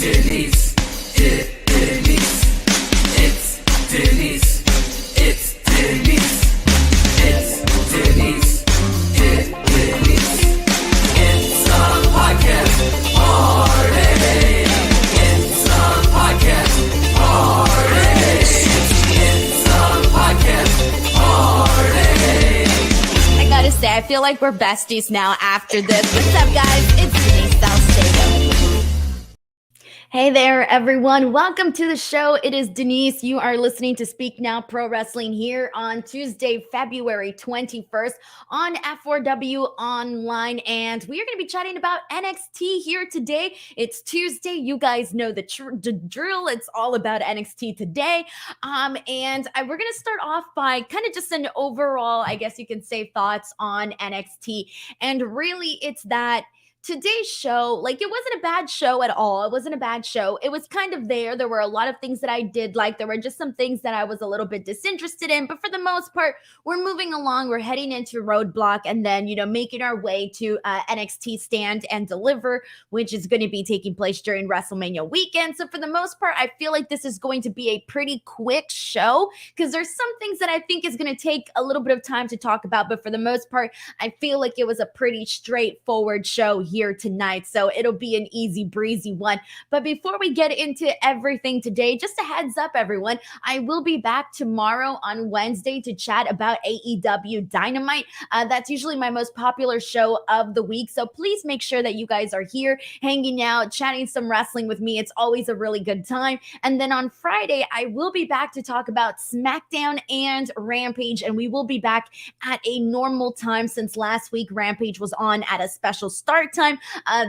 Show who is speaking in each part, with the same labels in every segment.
Speaker 1: Denise, Denise, it's Denise, it's Denise, it's Denise, Denise, it's a podcast party, it's a podcast party, it's a podcast party.
Speaker 2: I gotta say, I feel like we're besties now after this. What's up, guys? It's Denise Salcedo. Hey there, everyone. Welcome to the show. It is Denise. You are listening to Speak Now Pro Wrestling here on Tuesday, February 21st on F4W Online. And we are going to be chatting about NXT here today. It's Tuesday. You guys know the drill. It's all about NXT today. And we're going to start off by kind of just an overall, I guess you can say, thoughts on NXT. And really, it's that today's show, like, it wasn't a bad show at all. It wasn't a bad show. It was kind of there. There were a lot of things that I did like. There were just some things that I was a little bit disinterested in. But for the most part, we're moving along. We're heading into Roadblock and then, making our way to NXT Stand and Deliver, which is going to be taking place during WrestleMania weekend. So for the most part, I feel like this is going to be a pretty quick show because there's some things that I think is going to take a little bit of time to talk about. But for the most part, I feel like it was a pretty straightforward show here tonight, so it'll be an easy breezy one. But before we get into everything today, just a heads up, everyone, I will be back tomorrow on Wednesday to chat about AEW Dynamite. That's usually my most popular show of the week, so please make sure that you guys are here hanging out, chatting some wrestling with me. It's always a really good time. And then on Friday, I will be back to talk about Smackdown and Rampage, and we will be back at a normal time since last week Rampage was on at a special start time.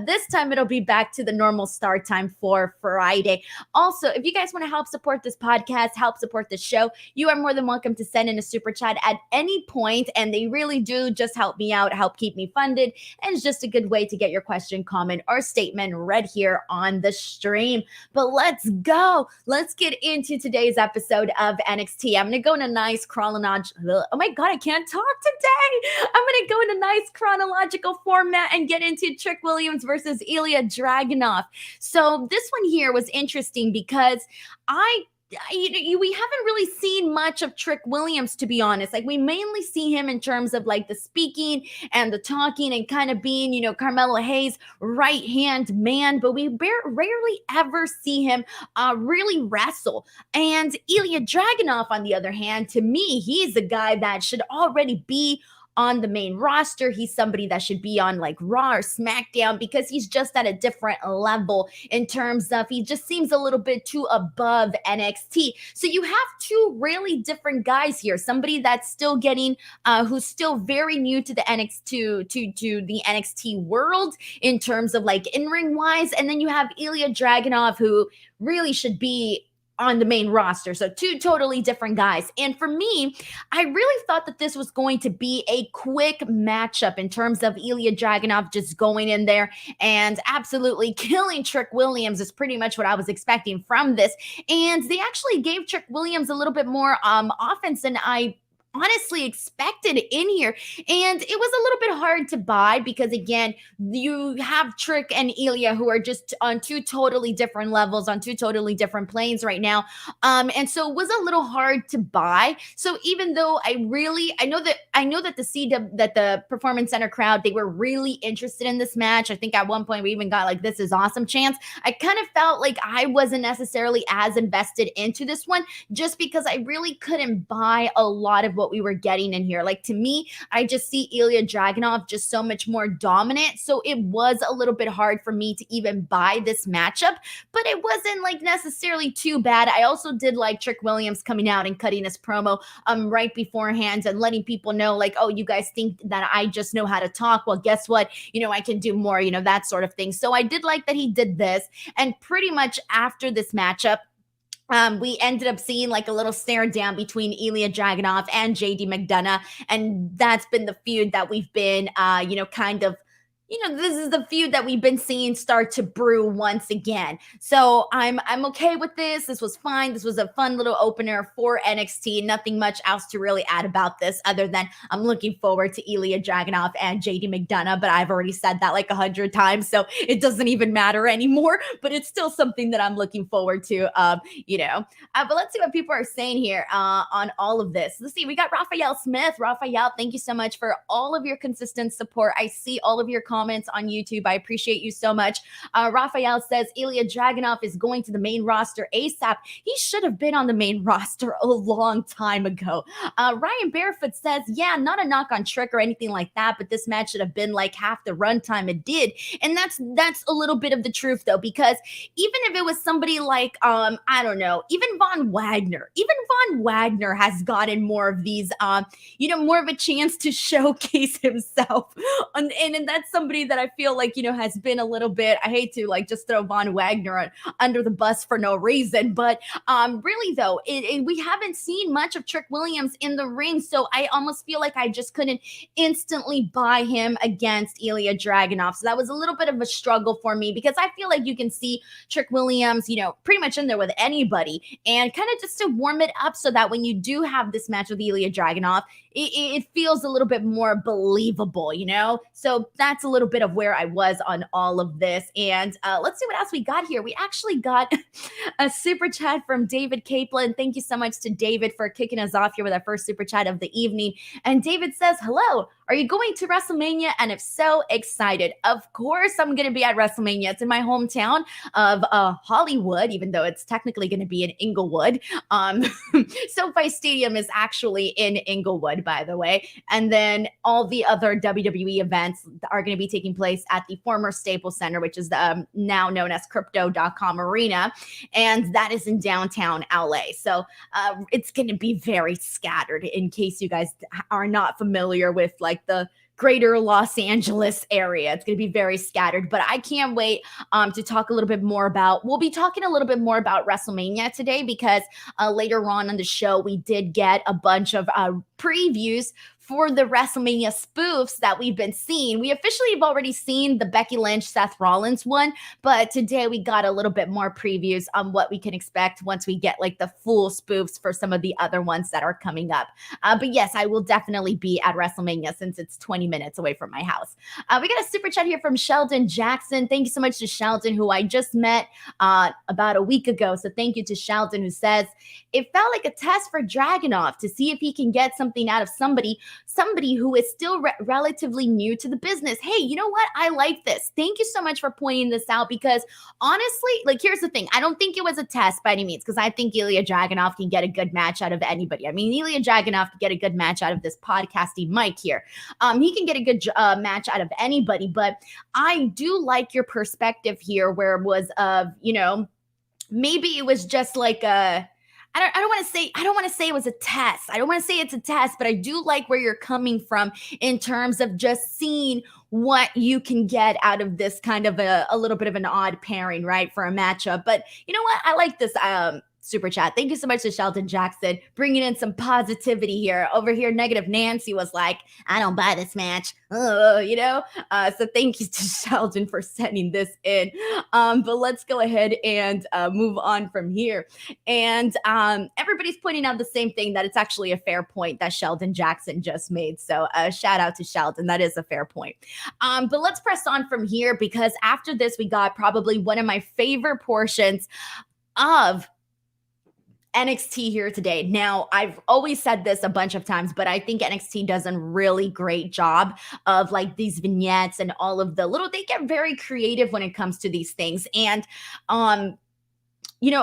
Speaker 2: This time it'll be back to the normal start time for Friday. Also, if you guys want to help support this podcast, help support the show, you are more than welcome to send in a super chat at any point, and they really do just help me out, help keep me funded, and it's just a good way to get your question, comment, or statement read here on the stream. But let's go. Let's get into today's episode of NXT. I'm going to go in a nice chronological. Oh my God, I can't talk today. I'm going to go in a nice chronological format and get into Trick Williams versus Ilya Dragunov. So this one here was interesting because we haven't really seen much of Trick Williams, to be honest. Like, we mainly see him in terms of like the speaking and the talking and kind of being, Carmelo Hayes' right-hand man, but we rarely ever see him really wrestle. And Ilya Dragunov, on the other hand, to me, he's a guy that should already be on the main roster. He's somebody that should be on like Raw or SmackDown because he's just at a different level in terms of he just seems a little bit too above NXT. So you have two really different guys here. Somebody that's still getting, who's still very new to the NXT to the NXT world in terms of like in-ring wise, and then you have Ilya Dragunov, who really should be on the main roster. So two totally different guys. And for me, I really thought that this was going to be a quick matchup in terms of Ilya Dragunov just going in there and absolutely killing Trick Williams is pretty much what I was expecting from this. And they actually gave Trick Williams a little bit more offense than I honestly expected in here. And it was a little bit hard to buy because, again, you have Trick and Ilya who are just on two totally different levels, on two totally different planes right now. And so it was a little hard to buy. So even though I know that the Performance Center crowd, they were really interested in this match. I think at one point we even got like "This is awesome" chants. I kind of felt like I wasn't necessarily as invested into this one just because I really couldn't buy a lot of what we were getting in here. Like, to me, I just see Ilya Dragunov just so much more dominant. So it was a little bit hard for me to even buy this matchup, but it wasn't like necessarily too bad. I also did like Trick Williams coming out and cutting his promo right beforehand and letting people know like, oh, you guys think that I just know how to talk. Well, guess what? I can do more, that sort of thing. So I did like that he did this. And pretty much after this matchup, we ended up seeing like a little stare down between Ilya Dragunov and JD McDonough. And that's been the feud that we've been, kind of this is the feud that we've been seeing start to brew once again. So I'm okay with this. This was fine. This was a fun little opener for NXT. Nothing much else to really add about this other than I'm looking forward to Ilya Dragunov and JD McDonough, but I've already said that like 100 times, so it doesn't even matter anymore, but it's still something that I'm looking forward to, but let's see what people are saying here on all of this. Let's see. We got Raphael Smith. Raphael, thank you so much for all of your consistent support. I see all of your comments on YouTube. I appreciate you so much. Raphael says Ilya Dragunov is going to the main roster ASAP. He should have been on the main roster a long time ago. Ryan Barefoot says, yeah, not a knock on Trick or anything like that, but this match should have been like half the runtime it did. And that's a little bit of the truth though, because even if it was somebody like, I don't know, even Von Wagner has gotten more of these, more of a chance to showcase himself. And that's somebody that I feel like, has been a little bit, I hate to like just throw Von Wagner under the bus for no reason, but really though, we haven't seen much of Trick Williams in the ring. So I almost feel like I just couldn't instantly buy him against Ilya Dragunov. So that was a little bit of a struggle for me because I feel like you can see Trick Williams, pretty much in there with anybody and kind of just to warm it up so that when you do have this match with Ilya Dragunov, it feels a little bit more believable, So that's a little bit of where I was on all of this. And let's see what else we got here. We actually got a super chat from David Kaplan. Thank you so much to David for kicking us off here with our first super chat of the evening. And David says, hello, are you going to WrestleMania? And if so, excited. Of course, I'm going to be at WrestleMania. It's in my hometown of Hollywood, even though it's technically going to be in Inglewood. SoFi Stadium is actually in Inglewood, by the way. And then all the other WWE events are going to be taking place at the former Staples Center, which is now known as Crypto.com Arena. And that is in downtown LA. So it's going to be very scattered in case you guys are not familiar with like the greater Los Angeles area. It's going to be very scattered, but I can't wait to talk a little bit more about, we'll be talking a little bit more about WrestleMania today because later on the show, we did get a bunch of previews for the WrestleMania spoofs that we've been seeing. We officially have already seen the Becky Lynch, Seth Rollins one, but today we got a little bit more previews on what we can expect once we get like the full spoofs for some of the other ones that are coming up. But yes, I will definitely be at WrestleMania since it's 20 minutes away from my house. We got a super chat here from Sheldon Jackson. Thank you so much to Sheldon, who I just met about a week ago. So thank you to Sheldon, who says, it felt like a test for Dragunov to see if he can get something out of somebody who is still relatively new to the business. Hey, you know what? I like this. Thank you so much for pointing this out because honestly, like here's the thing. I don't think it was a test by any means because I think Ilya Dragunov can get a good match out of anybody. I mean, Ilya Dragunov can get a good match out of this podcasty mic here. He can get a good match out of anybody, but I do like your perspective here where it was maybe it was just like I don't want to say it was a test. I don't want to say it's a test, but I do like where you're coming from in terms of just seeing what you can get out of this kind of a little bit of an odd pairing, right, for a matchup. But you know what? I like this super chat. Thank you so much to Sheldon Jackson, bringing in some positivity here. Over here, Negative Nancy was like, I don't buy this match. So thank you to Sheldon for sending this in. But let's go ahead and move on from here. And everybody's pointing out the same thing, that it's actually a fair point that Sheldon Jackson just made. So shout out to Sheldon. That is a fair point. But let's press on from here because after this, we got probably one of my favorite portions of NXT here today. Now, I've always said this a bunch of times, but I think NXT does a really great job of like these vignettes and all of they get very creative when it comes to these things. And,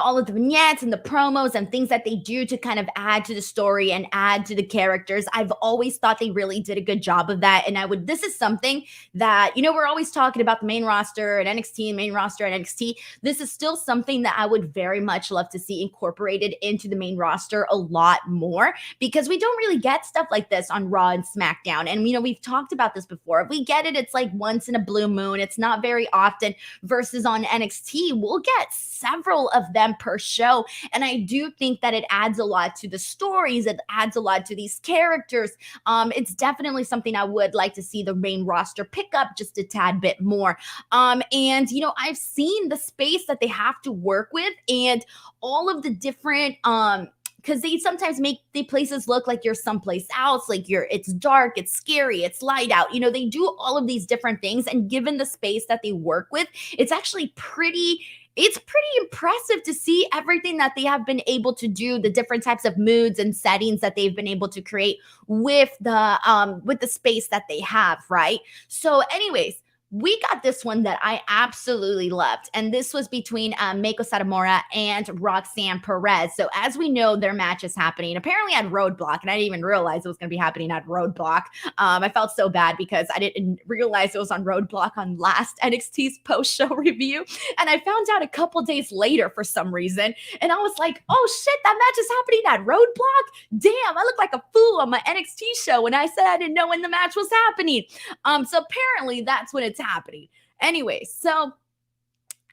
Speaker 2: all of the vignettes and the promos and things that they do to kind of add to the story and add to the characters. I've always thought they really did a good job of that. And this is something that, we're always talking about the main roster and NXT, main roster and NXT. This is still something that I would very much love to see incorporated into the main roster a lot more because we don't really get stuff like this on Raw and SmackDown. And, we've talked about this before. If we get it, it's like once in a blue moon. It's not very often versus on NXT. We'll get several of of them per show. And I do think that it adds a lot to the stories. It adds a lot to these characters. It's definitely something I would like to see the main roster pick up just a tad bit more. And I've seen the space that they have to work with and all of the different because they sometimes make the places look like you're someplace else, like it's dark, it's scary, it's light out. They do all of these different things, and given the space that they work with, it's actually pretty impressive to see everything that they have been able to do, the different types of moods and settings that they've been able to create with the space that they have, right? So anyways, we got this one that I absolutely loved, and this was between Meiko Satomura and Roxanne Perez. So as we know, their match is happening apparently at Roadblock, and I didn't even realize it was going to be happening at Roadblock. I felt so bad because I didn't realize it was on Roadblock on last NXT's post-show review, and I found out a couple days later for some reason, and I was like, oh shit, that match is happening at Roadblock? Damn, I look like a fool on my NXT show when I said I didn't know when the match was happening. So apparently that's when it's happening. Anyway, so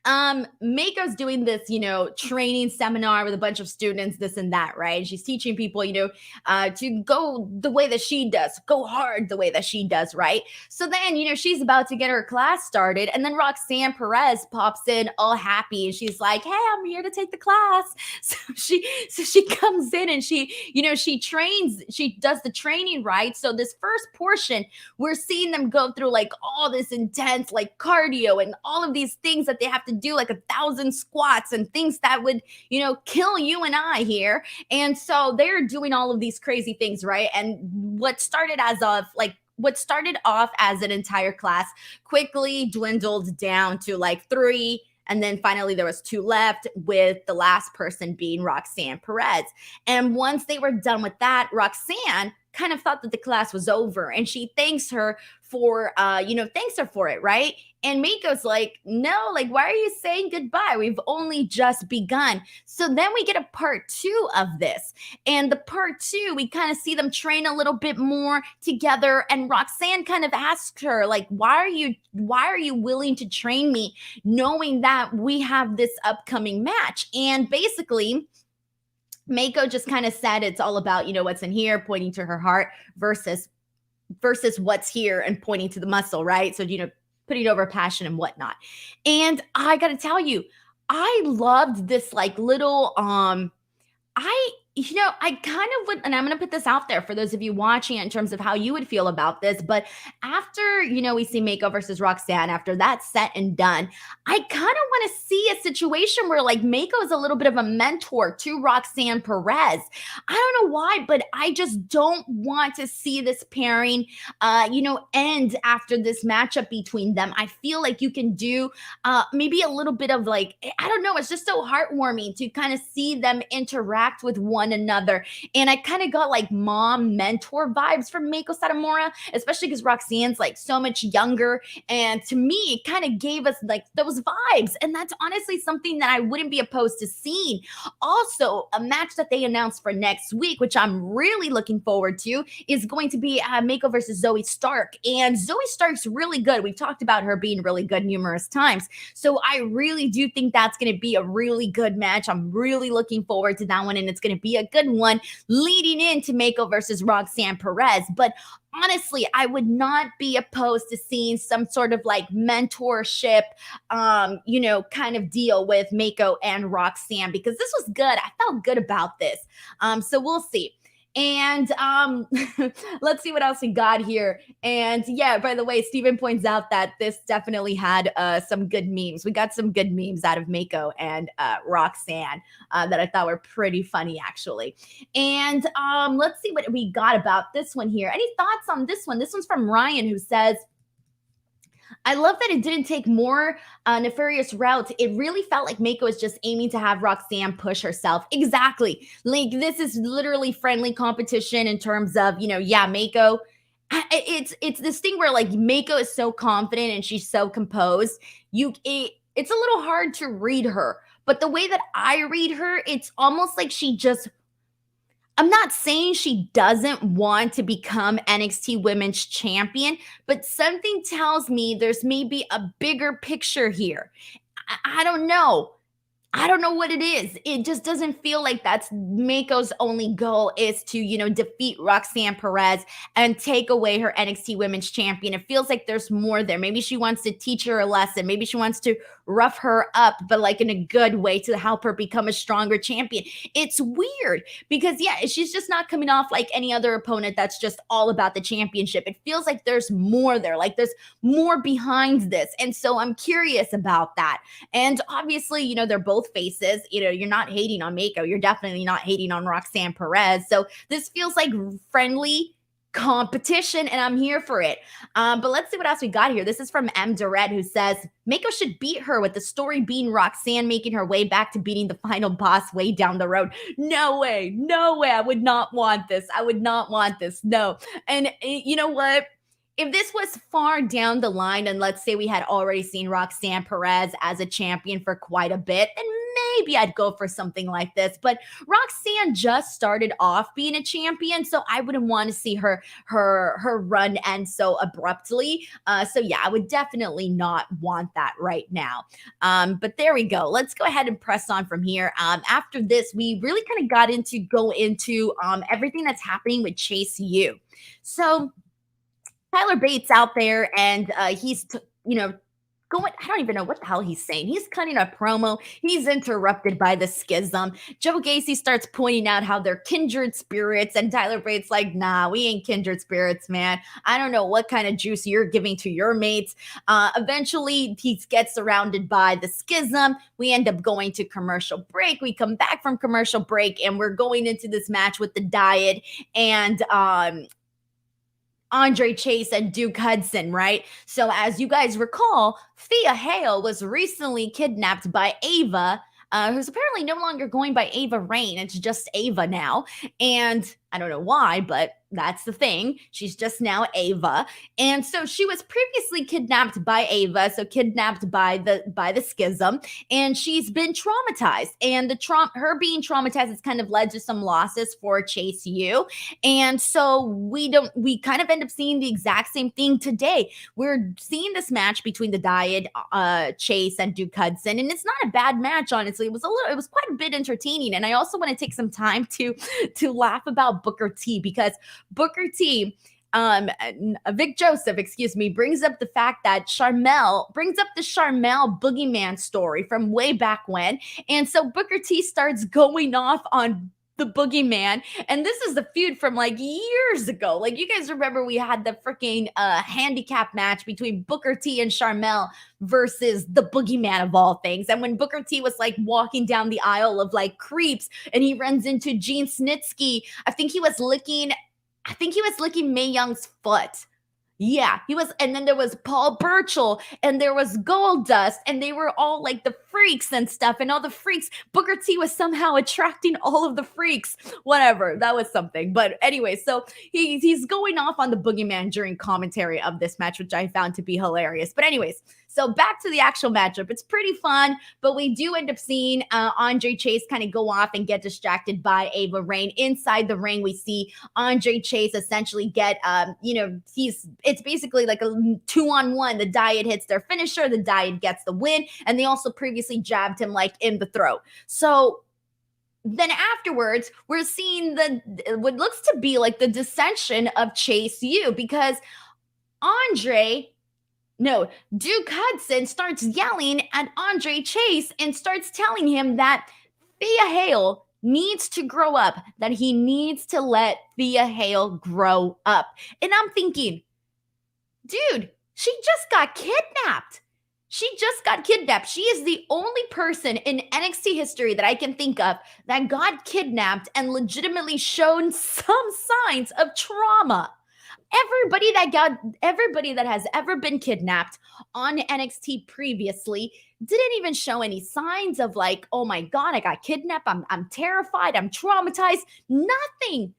Speaker 2: Meiko's doing this, training seminar with a bunch of students, this and that, right? And she's teaching people, to go the way that she does, go hard the way that she does, right? So then, she's about to get her class started, and then Roxanne Perez pops in all happy, and she's like, "Hey, I'm here to take the class." So she comes in and she trains, she does the training, right? So this first portion, we're seeing them go through like all this intense like cardio and all of these things that they have to do, like 1,000 squats and things that would, kill you and I here. And so they're doing all of these crazy things, right? And what started off as an entire class quickly dwindled down to like 3. And then finally there was 2 left, with the last person being Roxanne Perez. And once they were done with that, Roxanne kind of thought that the class was over, and she thanks her for it, right? And Meiko's like, "No, like, why are you saying goodbye? We've only just begun." So then we get a part 2 of this. And the part 2, we kind of see them train a little bit more together. And Roxanne kind of asks her, like, why are you willing to train me knowing that we have this upcoming match? And basically, Meiko just kind of said it's all about, what's in here, pointing to her heart versus what's here and pointing to the muscle, right? So, putting over passion and whatnot. And I got to tell you, I loved this like little, I kind of would, and I'm going to put this out there for those of you watching in terms of how you would feel about this. But after, we see Meiko versus Roxanne, after that's set and done, I kind of want to see a situation where like Meiko is a little bit of a mentor to Roxanne Perez. I don't know why, but I just don't want to see this pairing, end after this matchup between them. I feel like you can do maybe a little bit of like, I don't know, it's just so heartwarming to kind of see them interact with one another. And I kind of got like mom mentor vibes from Meiko Satomura, especially because Roxanne's like so much younger. And to me, it kind of gave us like those vibes. And that's honestly something that I wouldn't be opposed to seeing. Also, a match that they announced for next week, which I'm really looking forward to, is going to be Meiko versus Zoe Stark. And Zoe Stark's really good. We've talked about her being really good numerous times. So I really do think that's going to be a really good match. I'm really looking forward to that one. And it's going to be a good one leading into Meiko versus Roxanne Perez. But honestly, I would not be opposed to seeing some sort of like mentorship, kind of deal with Meiko and Roxanne, because this was good. I felt good about this. So we'll see. And let's see what else we got here. And yeah, by the way, Steven points out that this definitely had some good memes. We got some good memes out of Meiko and Roxanne that I thought were pretty funny, actually. And let's see what we got about this one here. Any thoughts on this one? This one's from Ryan, who says, "I love that it didn't take more nefarious route. It really felt like Meiko was just aiming to have Roxanne push herself." Exactly. Like, this is literally friendly competition in terms of, Meiko. It's this thing where like Meiko is so confident and she's so composed. It's a little hard to read her. But the way that I read her, it's almost like I'm not saying she doesn't want to become NXT Women's Champion, but something tells me there's maybe a bigger picture here. I don't know. I don't know what it is. It just doesn't feel like that's Meiko's only goal is to, defeat Roxanne Perez and take away her NXT Women's Champion. It feels like there's more there. Maybe she wants to teach her a lesson. Maybe she wants to rough her up, but like in a good way to help her become a stronger champion. It's weird because, yeah, she's just not coming off like any other opponent that's just all about the championship. It feels like there's more there, like there's more behind this. And so I'm curious about that. And obviously, they're both faces. You're not hating on Meiko. You're definitely not hating on Roxanne Perez. So this feels like friendly competition, and I'm here for it. But let's see what else we got here. This is from M. Durrett, who says Meiko should beat her, with the story being Roxanne making her way back to beating the final boss way down the road. No way. No way. I would not want this. I would not want this. No. And you know what? If this was far down the line, and let's say we had already seen Roxanne Perez as a champion for quite a bit, then maybe I'd go for something like this. But Roxanne just started off being a champion, so I wouldn't want to see her run end so abruptly. So yeah, I would definitely not want that right now. But there we go. Let's go ahead and press on from here. After this, we really kind of got into everything that's happening with Chase U. So Tyler Bates out there, and he's, going, I don't even know what the hell he's saying. He's cutting a promo. He's interrupted by the Schism. Joe Gacy starts pointing out how they're kindred spirits, and Tyler Bates like, nah, we ain't kindred spirits, man. I don't know what kind of juice you're giving to your mates. Eventually, he gets surrounded by the Schism. We end up going to commercial break. We come back from commercial break, and we're going into this match with the Dyad and Andre Chase and Duke Hudson, right? So as you guys recall, Thea Hale was recently kidnapped by Ava, who's apparently no longer going by Ava Rain. It's just Ava now. And I don't know why, but that's the thing. She's just now Ava. And so she was previously kidnapped by Ava, so kidnapped by the Schism, and she's been traumatized. And her being traumatized has kind of led to some losses for Chase U. And so we kind of end up seeing the exact same thing today. We're seeing this match between the Dyad, Chase, and Duke Hudson, and it's not a bad match, honestly. It was quite a bit entertaining. And I also want to take some time to laugh about Booker T, because Booker T, Vic Joseph, brings up the fact that brings up the Sharmell boogeyman story from way back when. And so Booker T starts going off on the boogeyman, and this is the feud from like years ago. Like, you guys remember we had the freaking handicap match between Booker T and Sharmell versus the boogeyman of all things. And when Booker T was like walking down the aisle of like creeps, and he runs into Gene Snitsky, I think he was licking Mae Young's foot. Yeah, he was. And then there was Paul Burchill, and there was Goldust, and they were all like the freaks and stuff. And all the freaks, Booker T was somehow attracting all of the freaks. Whatever, that was something. But anyway, so he's going off on the boogeyman during commentary of this match, which I found to be hilarious. But anyways, so back to the actual matchup. It's pretty fun, but we do end up seeing Andre Chase kind of go off and get distracted by Ava Rain. Inside the ring, we see Andre Chase essentially get, it's basically like a 2-on-1. The Dyad hits their finisher, the Dyad gets the win, and they also previously jabbed him like in the throat. So then afterwards, we're seeing what looks to be like the dissension of Chase U, because Duke Hudson starts yelling at Andre Chase and starts telling him that Thea Hale needs to grow up, that he needs to let Thea Hale grow up. And I'm thinking, dude, she just got kidnapped. She is the only person in NXT history that I can think of that got kidnapped and legitimately shown some signs of trauma. Everybody that has ever been kidnapped on NXT previously didn't even show any signs of like, oh my God, I got kidnapped. I'm terrified. I'm traumatized. Nothing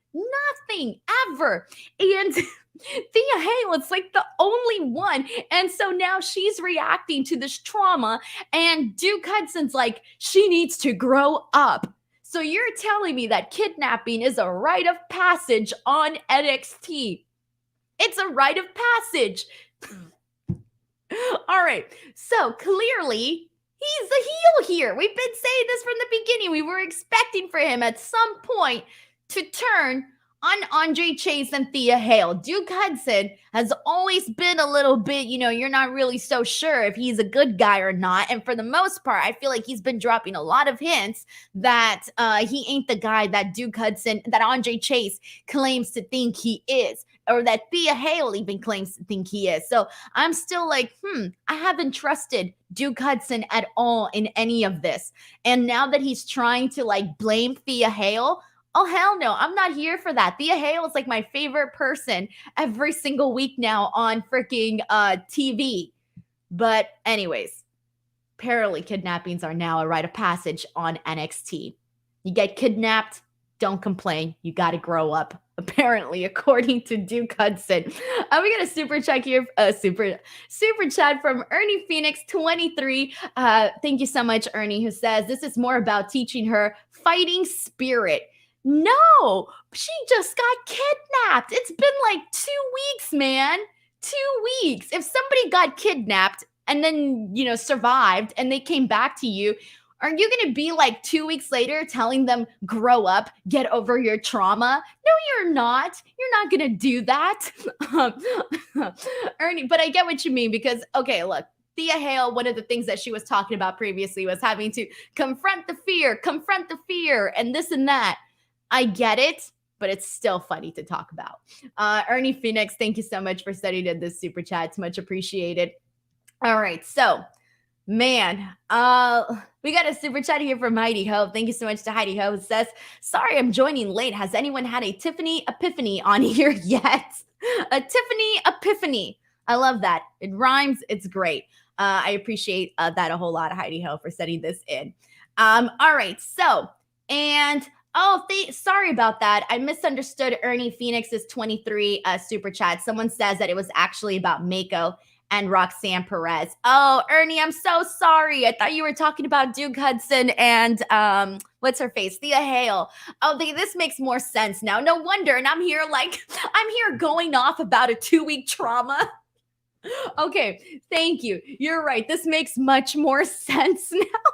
Speaker 2: ever. And Thea Hale, it's like the only one. And so now she's reacting to this trauma, and Duke Hudson's like, she needs to grow up. So you're telling me that kidnapping is a rite of passage on NXT? It's a rite of passage. All right. So clearly He's the heel here. We've been saying this from the beginning. We were expecting for him at some point to turn on Andre Chase and Thea Hale. Duke Hudson has always been a little bit, you're not really so sure if he's a good guy or not. And for the most part, I feel like he's been dropping a lot of hints that he ain't the guy that that Andre Chase claims to think he is, or that Thea Hale even claims to think he is. So I'm still like, I haven't trusted Duke Hudson at all in any of this. And now that he's trying to blame Thea Hale, oh, hell no. I'm not here for that. Thea Hale is my favorite person every single week now on freaking TV. But anyways, apparently kidnappings are now a rite of passage on NXT. You get kidnapped, don't complain. You got to grow up, apparently, according to Duke Hudson. We got a super chat here, super chat from Ernie Phoenix 23. Thank you so much, Ernie, who says this is more about teaching her fighting spirit. No, she just got kidnapped. It's been 2 weeks, man. 2 weeks. If somebody got kidnapped and then, survived and they came back to you, are you going to be 2 weeks later telling them, grow up, get over your trauma? No, you're not. You're not going to do that. Ernie, but I get what you mean because, okay, look. Thea Hale, one of the things that she was talking about previously was having to confront the fear, and this and that. I get it, but it's still funny to talk about. Ernie Phoenix, thank you so much for sending in this super chat. It's much appreciated. All right, so, man, we got a super chat here from Heidi Ho. Thank you so much to Heidi Ho. It says, sorry I'm joining late. Has anyone had a Tiffany Epiphany on here yet? A Tiffany Epiphany. I love that. It rhymes. It's great. I appreciate that a whole lot, Heidi Ho, for sending this in. All right, so, and... oh, sorry about that. I misunderstood Ernie Phoenix's 23 super chat. Someone says that it was actually about Meiko and Roxanne Perez. Oh, Ernie, I'm so sorry. I thought you were talking about Duke Hudson and what's her face? Thea Hale. Oh, this makes more sense now. No wonder. And I'm here going off about a 2-week trauma. Okay, thank you. You're right. This makes much more sense now.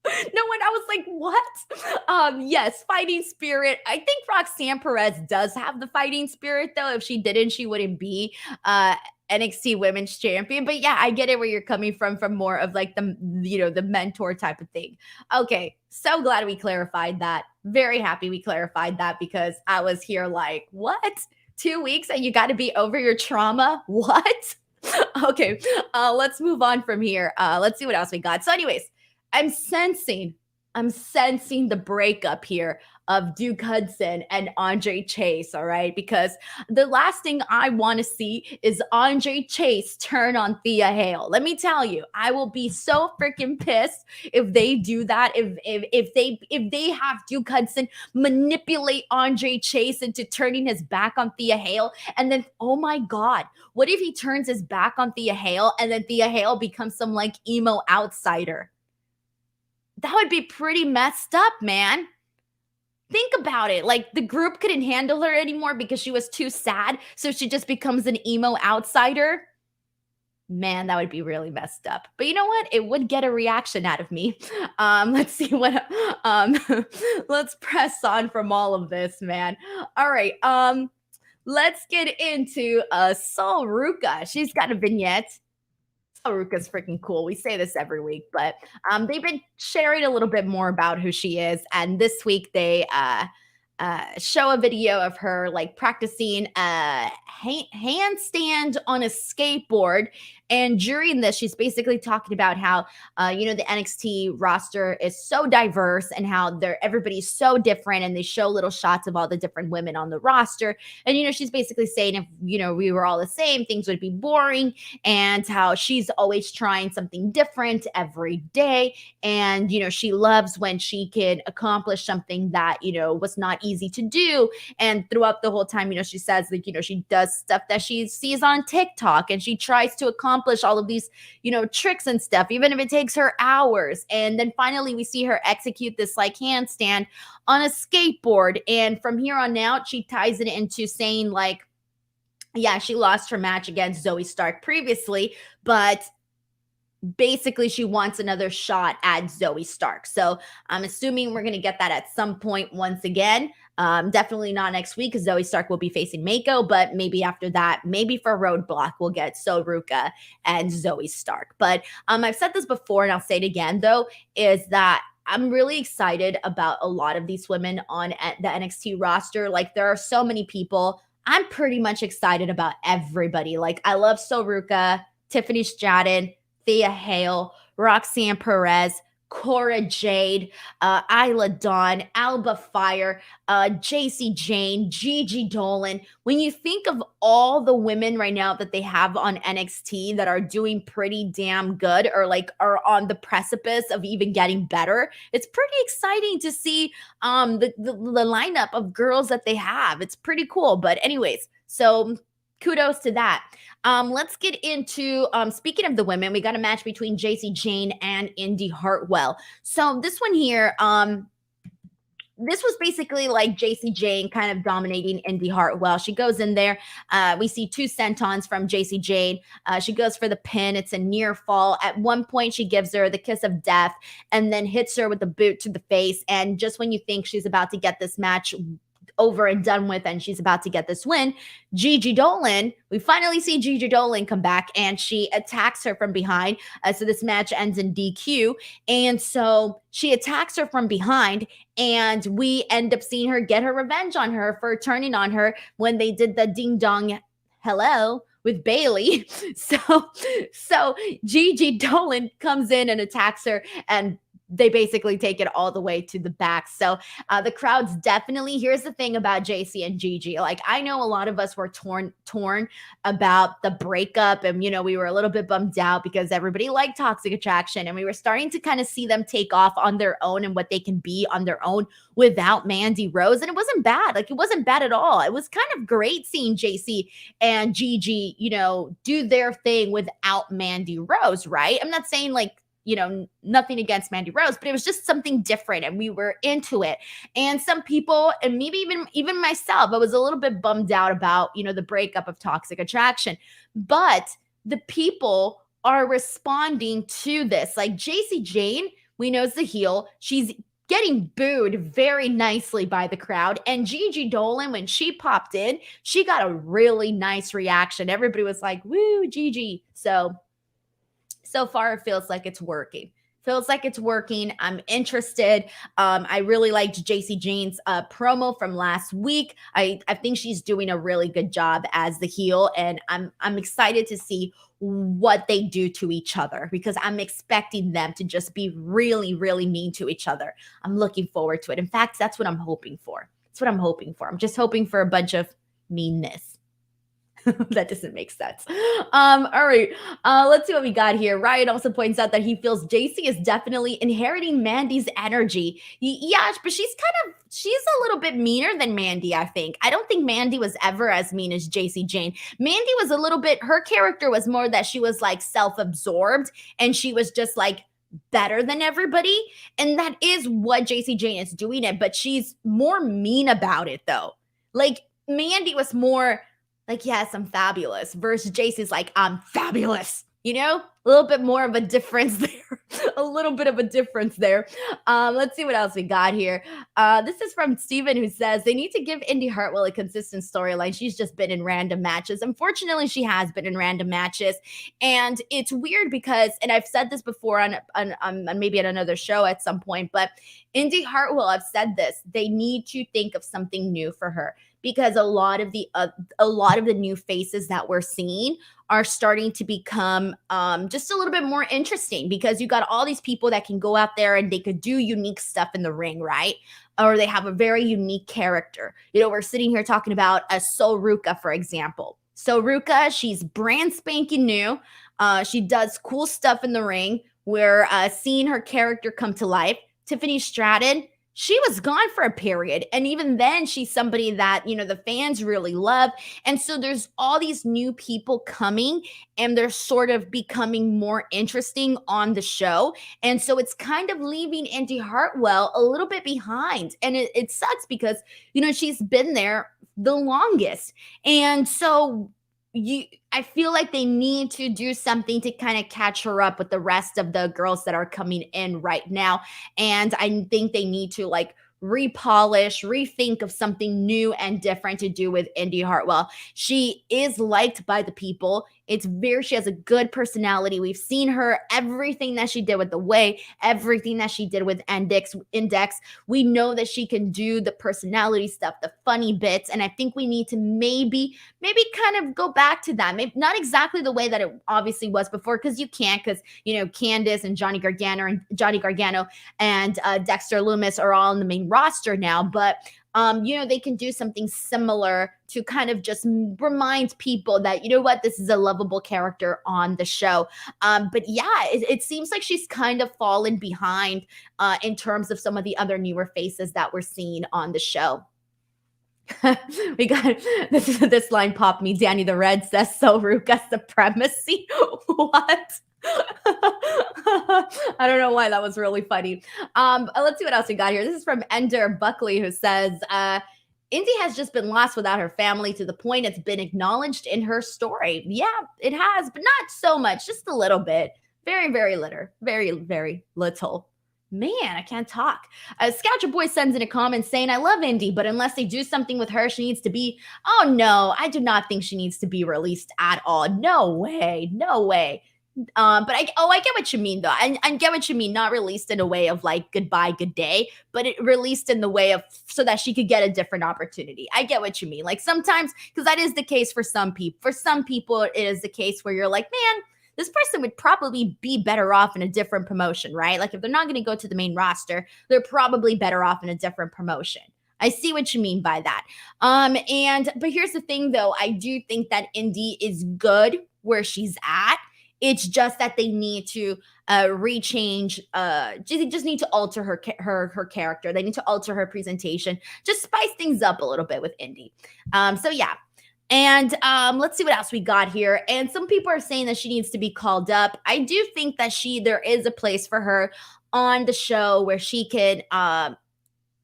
Speaker 2: No one, I was like, what? Yes, fighting spirit. I think Roxanne Perez does have the fighting spirit, though. If she didn't, she wouldn't be NXT Women's Champion. But yeah, I get it where you're coming from more of the mentor type of thing. Okay, so glad we clarified that. Very happy we clarified that because I was here like, what? 2 weeks and you got to be over your trauma? What? Okay, let's move on from here. Let's see what else we got. So anyways, I'm sensing the breakup here of Duke Hudson and Andre Chase, all right? Because the last thing I want to see is Andre Chase turn on Thea Hale. Let me tell you, I will be so freaking pissed if they do that. If they have Duke Hudson manipulate Andre Chase into turning his back on Thea Hale, and then oh my God, what if he turns his back on Thea Hale and then Thea Hale becomes some emo outsider? That would be pretty messed up, man. Think about it. The group couldn't handle her anymore because she was too sad. So she just becomes an emo outsider. Man, that would be really messed up. But you know what? It would get a reaction out of me. Let's see what, let's press on from all of this, man. All right. Let's get into Sol Ruka. She's got a vignette. Ruka's freaking cool. We say this every week, but they've been sharing a little bit more about who she is. And this week they show a video of her practicing a handstand on a skateboard. And during this, she's basically talking about how, the NXT roster is so diverse and how everybody's so different. And they show little shots of all the different women on the roster. And, she's basically saying if, we were all the same, things would be boring, and how she's always trying something different every day. And, she loves when she can accomplish something that, was not easy to do. And throughout the whole time, she says she does stuff that she sees on TikTok and she tries to accomplish all of these, tricks and stuff, even if it takes her hours. And then finally we see her execute this handstand on a skateboard. And from here on out, she ties it into saying yeah, she lost her match against Zoe Stark previously, but basically she wants another shot at Zoe Stark. So I'm assuming we're going to get that at some point once again. Definitely not next week because Zoe Stark will be facing Meiko, but maybe after that, maybe for Roadblock, we'll get Ruka and Zoe Stark. But I've said this before and I'll say it again, though, is that I'm really excited about a lot of these women on the NXT roster. Like, there are so many people. I'm pretty much excited about everybody. Like, I love Ruka, Tiffany Stratton, Thea Hale, Roxanne Perez, Cora Jade, Isla Dawn, Alba Fire, Jacy, Jayne, Gigi Dolan. When you think of all the women right now that they have on NXT that are doing pretty damn good or like are on the precipice of even getting better, it's pretty exciting to see the lineup of girls that they have. It's pretty cool. But anyways, so kudos to that. Let's get into, speaking of the women, we got a match between Jacy Jayne and Indi Hartwell. So this one here, this was basically like Jacy Jayne kind of dominating Indi Hartwell. She goes in there. We see 2 sentons from Jacy Jayne. She goes for the pin. It's a near fall. At one point, she gives her the kiss of death and then hits her with a boot to the face. And just when you think she's about to get this match over and done with and she's about to get this win, Gigi Dolan, we finally see Gigi Dolan come back and she attacks her from behind. So this match ends in DQ. And so she attacks her from behind and we end up seeing her get her revenge on her for turning on her when they did the ding dong hello with Bailey. So Gigi Dolan comes in and attacks her and they basically take it all the way to the back. So the crowd's definitely, here's the thing about Jacy and Gigi. Like, I know a lot of us were torn about the breakup and, you know, we were a little bit bummed out because everybody liked Toxic Attraction and we were starting to kind of see them take off on their own and what they can be on their own without Mandy Rose. And it wasn't bad. Like, it wasn't bad at all. It was kind of great seeing Jacy and Gigi, you know, do their thing without Mandy Rose, right? I'm not saying like, you know, nothing against Mandy Rose, but it was just something different and we were into it. And some people, and maybe even myself, I was a little bit bummed out about, you know, the breakup of Toxic Attraction. But the people are responding to this. Like Jacy Jayne, we know is the heel. She's getting booed very nicely by the crowd. And Gigi Dolan, when she popped in, she got a really nice reaction. Everybody was like, woo, Gigi. So far, it feels like it's working. I'm interested. I really liked Jacy Jayne's promo from last week. I think she's doing a really good job as the heel, and I'm excited to see what they do to each other because I'm expecting them to just be really, really mean to each other. I'm looking forward to it. In fact, that's what I'm hoping for. I'm just hoping for a bunch of meanness. That doesn't make sense. All right. Let's see what we got here. Ryan also points out that he feels Jacy is definitely inheriting Mandy's energy. Yeah, but she's a little bit meaner than Mandy, I think. I don't think Mandy was ever as mean as Jacy Jayne. Mandy was a little bit, her character was more that she was like self-absorbed and she was just like better than everybody. And that is what Jacy Jayne is doing it, but she's more mean about it though. Like Mandy was more like, yes, I'm fabulous. Versus Jacy's like, I'm fabulous. You know, a little bit more of a difference there. Let's see what else we got here. This is from Steven who says they need to give Indi Hartwell a consistent storyline. She's just been in random matches. Unfortunately, she has been in random matches. And it's weird because, and I've said this before on maybe at another show at some point, but Indi Hartwell, I've said this, they need to think of something new for her. Because a lot of the new faces that we're seeing are starting to become just a little bit more interesting because you got all these people that can go out there and they could do unique stuff in the ring, right? Or they have a very unique character. You know, we're sitting here talking about a Ruka, for example. Ruka, she's brand spanking new. She does cool stuff in the ring. We're seeing her character come to life. Tiffany Stratton, she was gone for a period. And even then, she's somebody that, you know, the fans really love. And so there's all these new people coming and they're sort of becoming more interesting on the show. And so it's kind of leaving Indi Hartwell a little bit behind. And it sucks because, you know, she's been there the longest. And so I feel like they need to do something to kind of catch her up with the rest of the girls that are coming in right now. And I think they need to like repolish, rethink of something new and different to do with Indi Hartwell. She is liked by the people. She has a good personality. We've seen her, everything that she did with the Way, everything that she did with Index. We know that she can do the personality stuff, the funny bits. And I think we need to maybe kind of go back to that. Maybe not exactly the way that it obviously was before, because you can't, because Candice and Johnny Gargano and Dexter Lumis are all in the main roster now, but they can do something similar to kind of just remind people that, this is a lovable character on the show. But yeah, it seems like she's kind of fallen behind in terms of some of the other newer faces that we're seeing on the show. We got this line popped me. Danny the Red says, so Ruka supremacy. What? I don't know why that was really funny. Let's see what else we got here. This is from Ender Buckley, who says, Indi has just been lost without her family to the point it's been acknowledged in her story. Yeah, it has, but not so much, just a little bit. Very, very little. Very, very little. Man, I can't talk. Scoucher Boy sends in a comment saying, I love Indi, but unless they do something with her, she needs to be, oh no, I do not think she needs to be released at all. No way. No way. But I get what you mean though. I get what you mean. Not released in a way of like goodbye, good day, but it released in the way of so that she could get a different opportunity. I get what you mean. Like sometimes, because that is the case for some people. For some people, it is the case where you're like, man, this person would probably be better off in a different promotion, right? Like if they're not going to go to the main roster, they're probably better off in a different promotion. I see what you mean by that. But here's the thing though. I do think that Indi is good where she's at. It's just that they need to rechange. They just need to alter her character. They need to alter her presentation. Just spice things up a little bit with Indi. So yeah. And let's see what else we got here. And some people are saying that she needs to be called up. I do think that there is a place for her on the show where she can.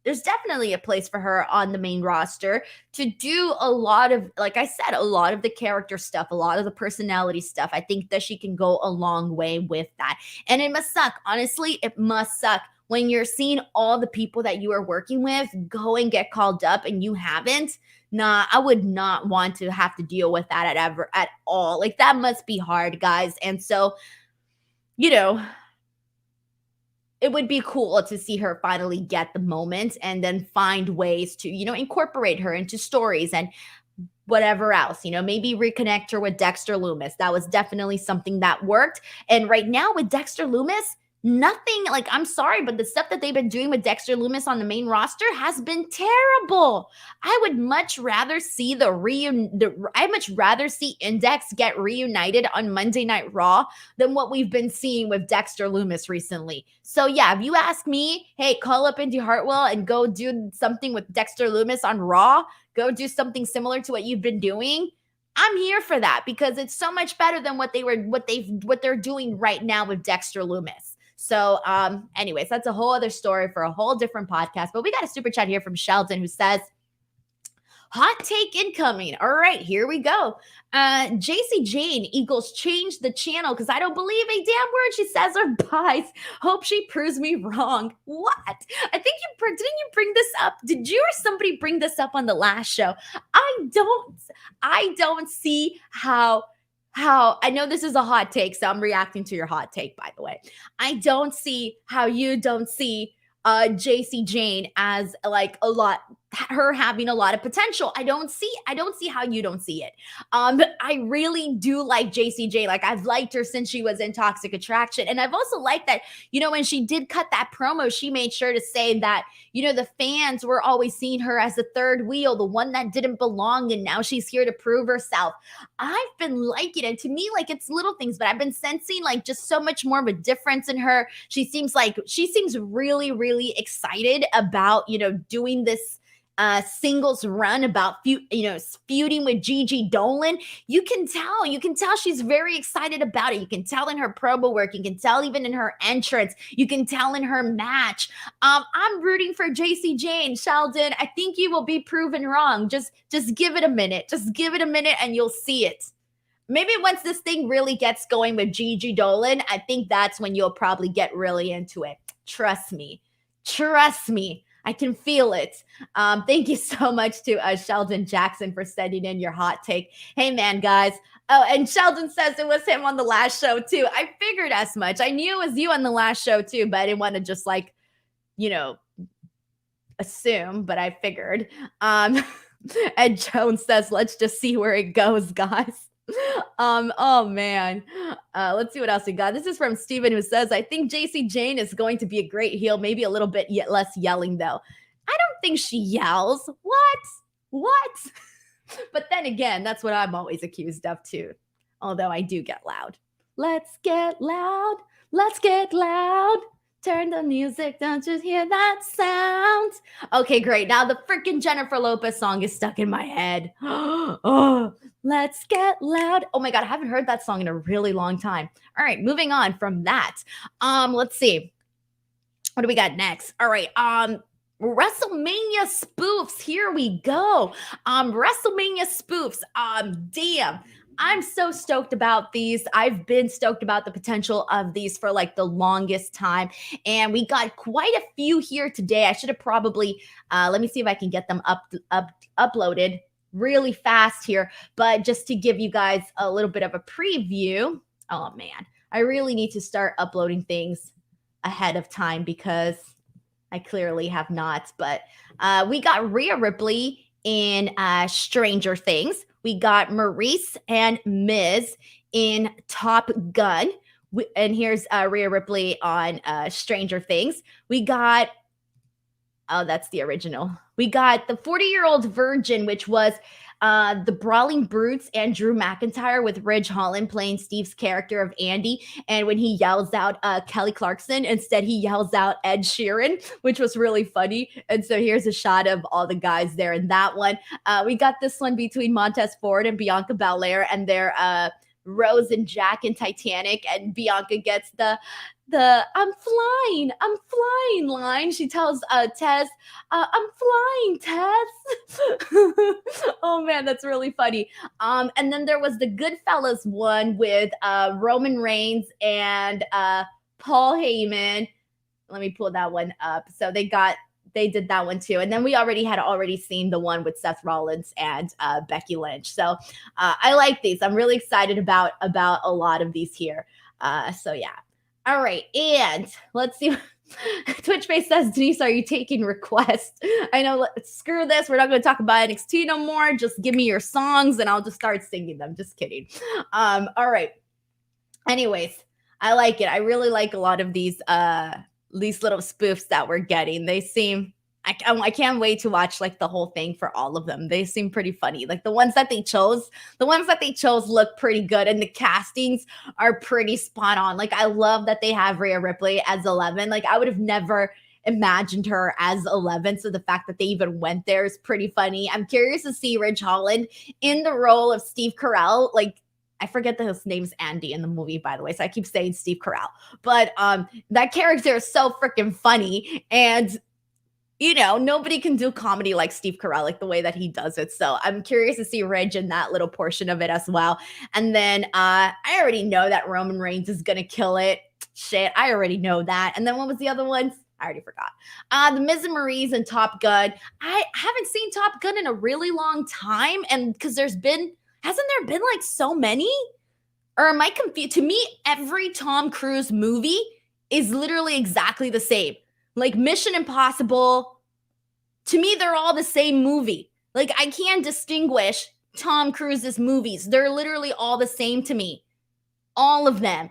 Speaker 2: There's definitely a place for her on the main roster to do a lot of, like I said, a lot of the character stuff, a lot of the personality stuff. I think that she can go a long way with that. And it must suck. Honestly, it must suck when you're seeing all the people that you are working with go and get called up and you haven't. Nah, I would not want to have to deal with that at all. Like that must be hard, guys. And so, it would be cool to see her finally get the moment and then find ways to, incorporate her into stories and whatever else, maybe reconnect her with Dexter Lumis. That was definitely something that worked. And right now with Dexter Lumis, nothing, like, I'm sorry, but the stuff that they've been doing with Dexter Lumis on the main roster has been terrible. I would much rather see I'd much rather see Index get reunited on Monday Night Raw than what we've been seeing with Dexter Lumis recently. So yeah, if you ask me, hey, call up Indi Hartwell and go do something with Dexter Lumis on Raw, go do something similar to what you've been doing, I'm here for that because it's so much better than what they're doing right now with Dexter Lumis. So anyways, that's a whole other story for a whole different podcast. But we got a super chat here from Sheldon who says, hot take incoming. All right, here we go. Jacy Jayne Eagles changed the channel because I don't believe a damn word she says or buys. Hope she proves me wrong. What? I think didn't you bring this up? Did you or somebody bring this up on the last show? I don't see how I know this is a hot take, so I'm reacting to your hot take, by the way. I don't see how you don't see Jacy Jayne as like her having a lot of potential. I don't see how you don't see it. I really do like Jacy Jayne. Like I've liked her since she was in Toxic Attraction. And I've also liked that, when she did cut that promo, she made sure to say that, the fans were always seeing her as the third wheel, the one that didn't belong. And now she's here to prove herself. I've been liking it. To me, like it's little things, but I've been sensing like just so much more of a difference in her. She seems really, really excited about, doing this singles run about feuding with Gigi Dolan. You can tell she's very excited about it. You can tell in her promo work, you can tell even in her entrance, you can tell in her match. I'm rooting for Jacy Jayne. Sheldon, I think you will be proven wrong. Just give it a minute. Just give it a minute and you'll see it. maybe once this thing really gets going with Gigi Dolan, I think that's when you'll probably get really into it. Trust me. Trust me. I can feel it. Thank you so much to Sheldon Jackson for sending in your hot take. Hey, man, guys. Oh, and Sheldon says it was him on the last show, too. I figured as much. I knew it was you on the last show, too, but I didn't want to just, like, you know, assume, but I figured. Ed Jones says, let's just see where it goes, guys. Oh man. Let's see what else we got. This is from Steven, who says, I think Jayne is going to be a great heel, maybe a little bit less yelling though. I don't think she yells. What? But then again, that's what I'm always accused of too. Although I do get loud. Let's get loud. Let's get loud. Turn the music, don't you hear that sound? Okay, great. Now the freaking Jennifer Lopez song is stuck in my head. Oh, let's get loud. Oh my God, I haven't heard that song in a really long time. All right, moving on from that. Let's see. What do we got next? All right, WrestleMania spoofs. Here we go. WrestleMania spoofs. Damn. I'm so stoked about these. I've been stoked about the potential of these for like the longest time. And we got quite a few here today. I should have probably, let me see if I can get them uploaded really fast here. But just to give you guys a little bit of a preview. Oh man, I really need to start uploading things ahead of time because I clearly have not. But we got Rhea Ripley in Stranger Things. We got Maurice and Miz in Top Gun. And here's Rhea Ripley on Stranger Things. We got, oh, that's the original. We got the 40-Year-Old Virgin, which was the Brawling Brutes and Drew McIntyre with Ridge Holland playing Steve's character of Andy. And when he yells out Kelly Clarkson, instead he yells out Ed Sheeran, which was really funny. And so here's a shot of all the guys there in that one. We got this one between Montez Ford and Bianca Belair, and their Rose and Jack in Titanic, and Bianca gets the I'm flying line. She tells Tez, I'm flying, Tez. Oh man, that's really funny. And then there was the Goodfellas one with Roman Reigns and Paul Heyman. Let me pull that one up. So they did that one too. And then we had already seen the one with Seth Rollins and Becky Lynch. So I like these. I'm really excited about a lot of these here. So yeah. All right. And let's see. Twitchface says, Denise, are you taking requests? I know, screw this. We're not going to talk about NXT no more. Just give me your songs and I'll just start singing them. Just kidding. All right. Anyways, I like it. I really like a lot of these little spoofs that we're getting. They seem, I can't wait to watch like the whole thing for all of them. They seem pretty funny. Like the ones that they chose look pretty good, and the castings are pretty spot on. Like I love that they have Rhea Ripley as 11. Like I would have never imagined her as 11. So the fact that they even went there is pretty funny. I'm curious to see Ridge Holland in the role of Steve Carell. Like I forget that his name's Andy in the movie, by the way. So I keep saying Steve Carell. But that character is so freaking funny. And you know, nobody can do comedy like Steve Carell, like the way that he does it. So I'm curious to see Ridge in that little portion of it as well. And then I already know that Roman Reigns is going to kill it. Shit, I already know that. And then what was the other ones? I already forgot. The Miz and Maurice and Top Gun. I haven't seen Top Gun in a really long time. And because hasn't there been like so many? Or am I confused? To me, every Tom Cruise movie is literally exactly the same. Like Mission Impossible, to me, they're all the same movie. Like I can't distinguish Tom Cruise's movies. They're literally all the same to me. All of them.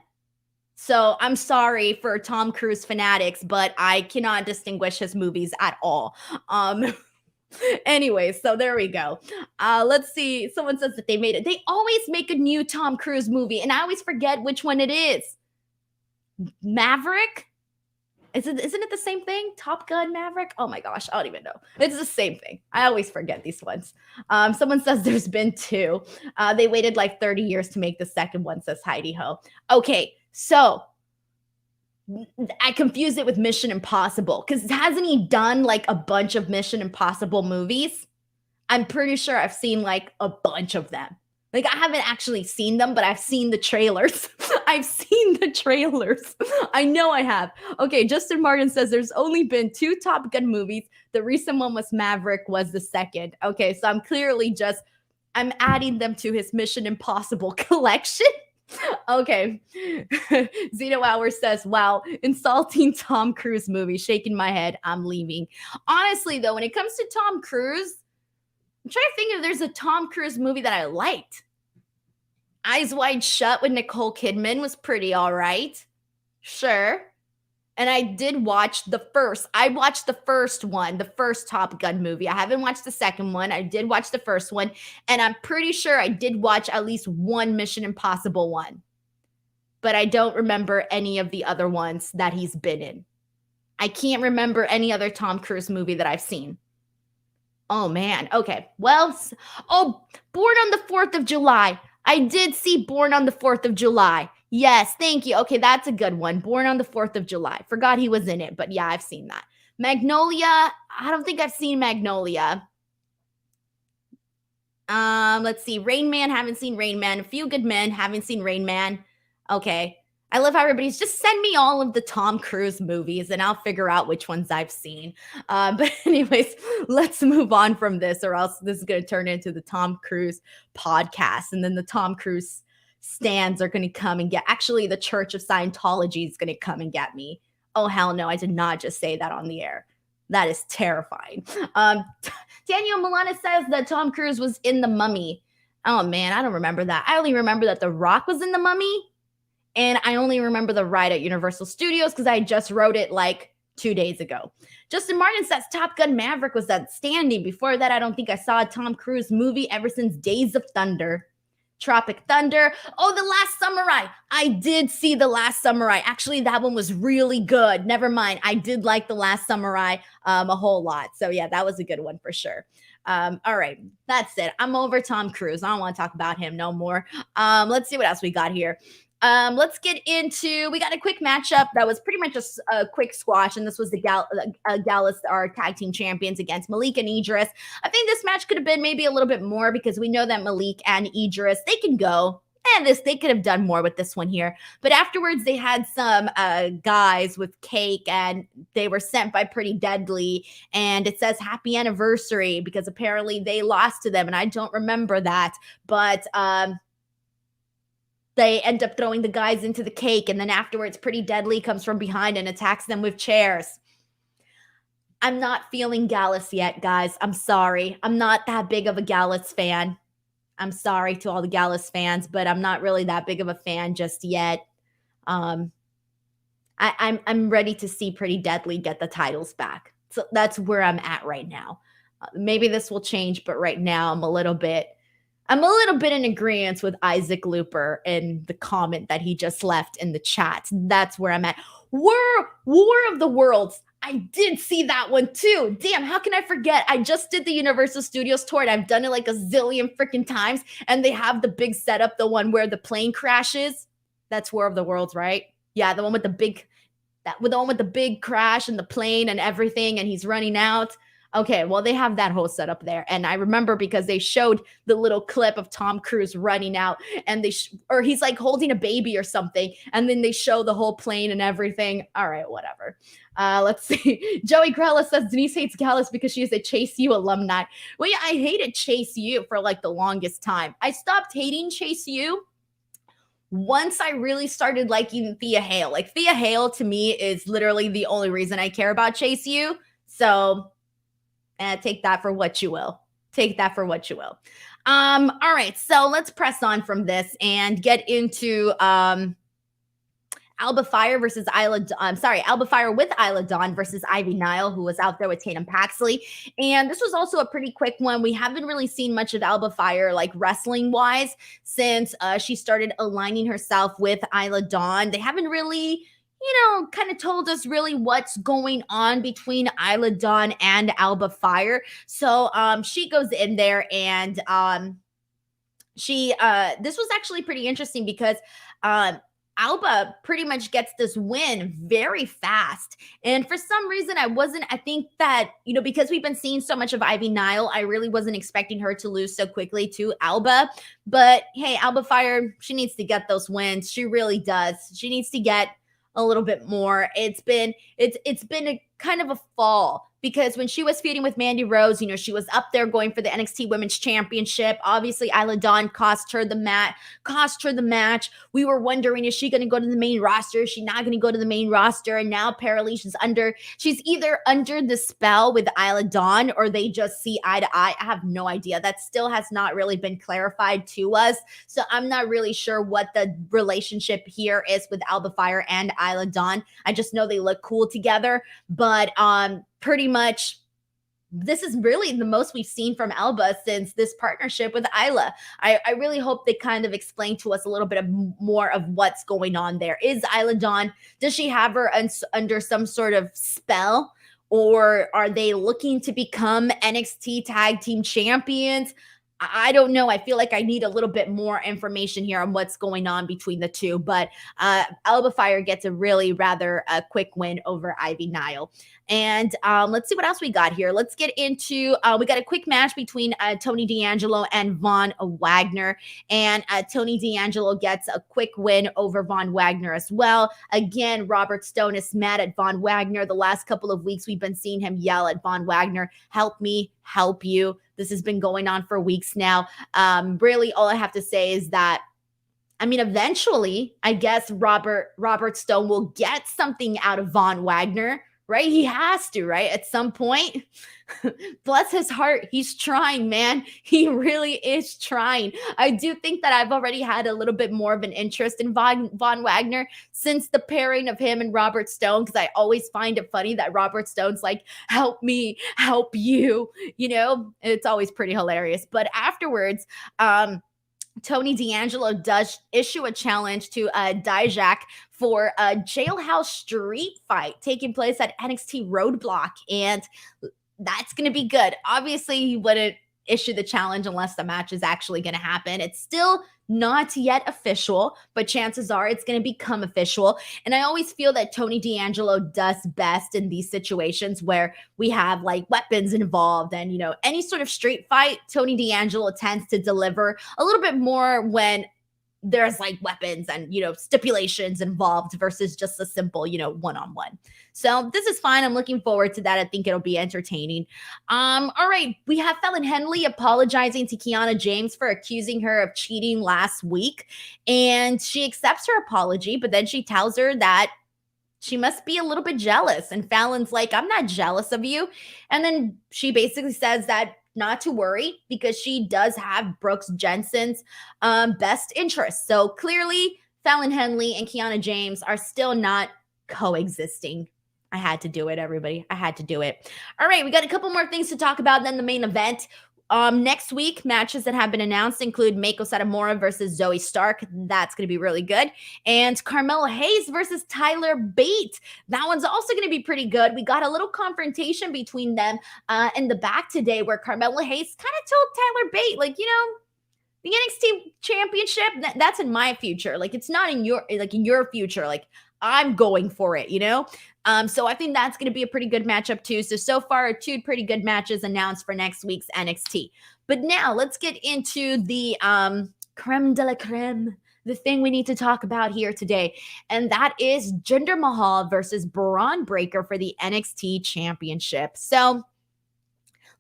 Speaker 2: So I'm sorry for Tom Cruise fanatics, but I cannot distinguish his movies at all. Anyway, so there we go. Let's see. Someone says that they made it. They always make a new Tom Cruise movie, and I always forget which one it is. Maverick? Isn't it the same thing? Top Gun, Maverick? Oh my gosh, I don't even know. It's the same thing. I always forget these ones. Someone says there's been two. They waited like 30 years to make the second one, says Heidi Ho. Okay, so I confused it with Mission Impossible because hasn't he done like a bunch of Mission Impossible movies? I'm pretty sure I've seen like a bunch of them. Like, I haven't actually seen them, but I've seen the trailers. I've seen the trailers. I know I have. Okay, Justin Martin says there's only been 2 Top Gun movies. The recent one was Maverick, was the second. Okay, so I'm adding them to his Mission Impossible collection. Okay. Zeno Hour says, wow, insulting Tom Cruise movie. Shaking my head. I'm leaving. Honestly, though, when it comes to Tom Cruise, I'm trying to think if there's a Tom Cruise movie that I liked. Eyes Wide Shut with Nicole Kidman was pretty all right. Sure. And I did watch the first. I watched the first one, the first Top Gun movie. I haven't watched the second one. I did watch the first one. And I'm pretty sure I did watch at least one Mission Impossible one. But I don't remember any of the other ones that he's been in. I can't remember any other Tom Cruise movie that I've seen. Oh, man. Okay. Well, Born on the 4th of July. I did see Born on the 4th of July. Yes, thank you. Okay, that's a good one. Born on the 4th of July. Forgot he was in it, but yeah, I've seen that. Magnolia. I don't think I've seen Magnolia. Let's see. Rain Man. Haven't seen Rain Man. A Few Good Men. Haven't seen Rain Man. Okay. I love how everybody's just send me all of the Tom Cruise movies and I'll figure out which ones I've seen. But anyways, let's move on from this or else this is going to turn into the Tom Cruise podcast. And then the Tom Cruise stands are going to come and actually the Church of Scientology is going to come and get me. Oh, hell no. I did not just say that on the air. That is terrifying. Daniel Milana says that Tom Cruise was in The Mummy. Oh, man, I don't remember that. I only remember that The Rock was in The Mummy. And I only remember the ride at Universal Studios because I just wrote it like 2 days ago. Justin Martin says Top Gun Maverick was outstanding. Before that, I don't think I saw a Tom Cruise movie ever since Days of Thunder. Tropic Thunder. Oh, The Last Samurai. I did see The Last Samurai. Actually, that one was really good. Never mind. I did like The Last Samurai a whole lot. So yeah, that was a good one for sure. All right. That's it. I'm over Tom Cruise. I don't want to talk about him no more. Let's see what else we got here. Let's get into, we got a quick matchup that was pretty much just a quick squash, and this was the Gallus, our tag team champions, against Malik and Idris. I think this match could have been maybe a little bit more because we know that Malik and Idris, they can go. And they could have done more with this one here. But afterwards, they had some guys with cake, and they were sent by Pretty Deadly. And it says happy anniversary because apparently they lost to them, and I don't remember that. But they end up throwing the guys into the cake, and then afterwards, Pretty Deadly comes from behind and attacks them with chairs. I'm not feeling Gallus yet, guys. I'm sorry. I'm not that big of a Gallus fan. I'm sorry to all the Gallus fans, but I'm not really that big of a fan just yet. I'm ready to see Pretty Deadly get the titles back. So that's where I'm at right now. Maybe this will change, but right now I'm a little bit in agreement with Isaac Looper and the comment that he just left in the chat. That's where I'm at. War of the Worlds. I did see that one too. Damn, how can I forget? I just did the Universal Studios tour and I've done it like a zillion freaking times. And they have the big setup, the one where the plane crashes. That's War of the Worlds, right? Yeah, the one with the big crash and the plane and everything, and he's running out. Okay, well, they have that whole setup there. And I remember because they showed the little clip of Tom Cruise running out and or he's like holding a baby or something. And then they show the whole plane and everything. All right, whatever. Let's see. Joey Grella says Denise hates Gallus because she is a Chase U alumni. Well, yeah, I hated Chase U for like the longest time. I stopped hating Chase U once I really started liking Thea Hale. Like Thea Hale to me is literally the only reason I care about Chase U. So take that for what you will. Take that for what you will. All right, so let's press on from this and get into Alba Fire versus Alba Fire with Isla Dawn versus Ivy Nile, who was out there with Tatum Paxley. And this was also a pretty quick one. We haven't really seen much of Alba Fire, like wrestling-wise, since she started aligning herself with Isla Dawn. They haven't really, kind of told us really what's going on between Isla Dawn and Alba Fire. So she goes in there and this was actually pretty interesting because Alba pretty much gets this win very fast. And for some reason, I think that, because we've been seeing so much of Ivy Nile, I really wasn't expecting her to lose so quickly to Alba. But hey, Alba Fire, she needs to get those wins. She really does. She needs to get a little bit more. It's been a kind of a fall, because when she was feuding with Mandy Rose, she was up there going for the NXT Women's Championship. Obviously, Isla Dawn cost her the match. We were wondering, is she going to go to the main roster? Is she not going to go to the main roster? And now apparently she's either under the spell with Isla Dawn, or they just see eye to eye. I have no idea. That still has not really been clarified to us. So I'm not really sure what the relationship here is with Alba Fire and Isla Dawn. I just know they look cool together. But pretty much this is really the most we've seen from Alba since this partnership with Isla. I really hope they kind of explain to us a little bit more of what's going on there. Is Isla Dawn, does she have her under some sort of spell? Or are they looking to become NXT Tag Team Champions? I don't know. I feel like I need a little bit more information here on what's going on between the two. But Alba Fire gets a really rather quick win over Ivy Nile. And let's see what else we got here. Let's get into, we got a quick match between Tony D'Angelo and Von Wagner. And Tony D'Angelo gets a quick win over Von Wagner as well. Again, Robert Stone is mad at Von Wagner. The last couple of weeks, we've been seeing him yell at Von Wagner, "Help me, help you." This has been going on for weeks now. Really, all I have to say is that, eventually, I guess Robert Stone will get something out of Von Wagner, right? He has to, right? At some point. Bless his heart. He's trying, man. He really is trying. I do think that I've already had a little bit more of an interest in Von Wagner since the pairing of him and Robert Stone, because I always find it funny that Robert Stone's like, "Help me, help you." It's always pretty hilarious. But afterwards, Tony D'Angelo does issue a challenge to Dijak for a jailhouse street fight taking place at NXT Roadblock. And that's going to be good. Obviously, he wouldn't issue the challenge unless the match is actually going to happen. It's still not yet official, but chances are it's going to become official. And I always feel that Tony D'Angelo does best in these situations where we have like weapons involved and, any sort of street fight. Tony D'Angelo tends to deliver a little bit more when there's like weapons and, stipulations involved versus just a simple, one-on-one. So this is fine. I'm looking forward to that. I think it'll be entertaining. All right. We have Fallon Henley apologizing to Kiana James for accusing her of cheating last week. And she accepts her apology, but then she tells her that she must be a little bit jealous. And Fallon's like, "I'm not jealous of you." And then she basically says that not to worry because she does have Brooks Jensen's best interest. So clearly Fallon Henley and Kiana James are still not coexisting. I had to do it, everybody. I had to do it. All right, we got a couple more things to talk about than the main event. Next week, matches that have been announced include Meiko Satomura versus Zoe Stark. That's going to be really good. And Carmelo Hayes versus Tyler Bate. That one's also going to be pretty good. We got a little confrontation between them in the back today where Carmelo Hayes kind of told Tyler Bate, like, the NXT Championship, that's in my future. Like, it's not in your future. Like, I'm going for it, So I think that's going to be a pretty good matchup too. So far, 2 pretty good matches announced for next week's NXT. But now let's get into the creme de la creme, the thing we need to talk about here today. And that is Jinder Mahal versus Bron Breakker for the NXT Championship. So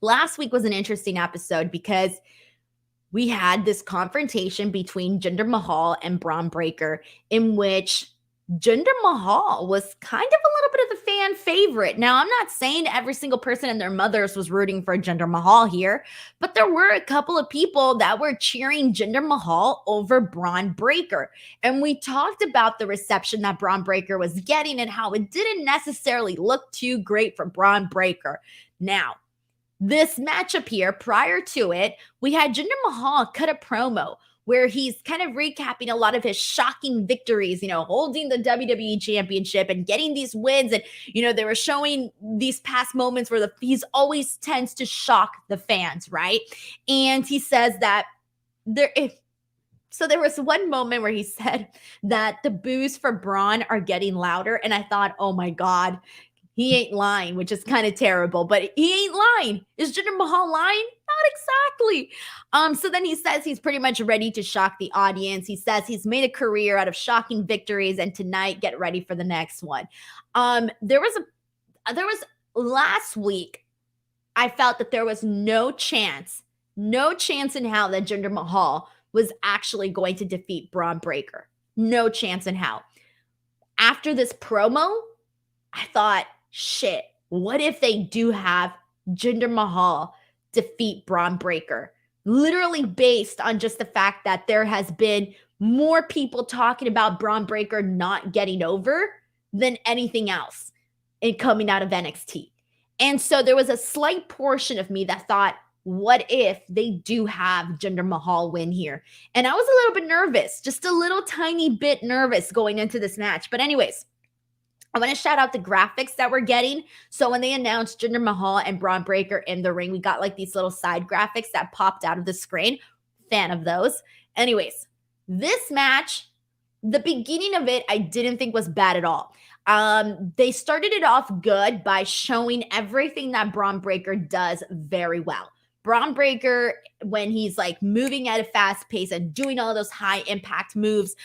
Speaker 2: last week was an interesting episode because we had this confrontation between Jinder Mahal and Bron Breakker in which Jinder Mahal was kind of a little bit of the fan favorite. Now, I'm not saying every single person and their mothers was rooting for Jinder Mahal here, but there were a couple of people that were cheering Jinder Mahal over Bron Breakker. And we talked about the reception that Bron Breakker was getting and how it didn't necessarily look too great for Bron Breakker. Now, this matchup here, prior to it, we had Jinder Mahal cut a promo where he's kind of recapping a lot of his shocking victories, holding the WWE Championship and getting these wins. And, they were showing these past moments where he's always tends to shock the fans, right? And he says that So there was one moment where he said that the boos for Bron are getting louder. And I thought, oh my God, he ain't lying, which is kind of terrible, but he ain't lying. Is Jinder Mahal lying? Not exactly. So then he says he's pretty much ready to shock the audience. He says he's made a career out of shocking victories, and tonight, get ready for the next one. There was last week, I felt that there was no chance in hell that Jinder Mahal was actually going to defeat Bron Breakker. No chance in hell. After this promo, I thought, shit, what if they do have Jinder Mahal defeat Bron Breakker? Literally based on just the fact that there has been more people talking about Bron Breakker not getting over than anything else in coming out of NXT. And so there was a slight portion of me that thought, what if they do have Jinder Mahal win here? And I was a little bit nervous, just a little tiny bit nervous going into this match. But anyways, I want to shout out the graphics that we're getting. So when they announced Jinder Mahal and Bron Breakker in the ring, we got like these little side graphics that popped out of the screen. Fan of those. Anyways, this match, the beginning of it, I didn't think was bad at all. They started it off good by showing everything that Bron Breakker does very well. Bron Breakker, when he's like moving at a fast pace and doing all those high impact moves,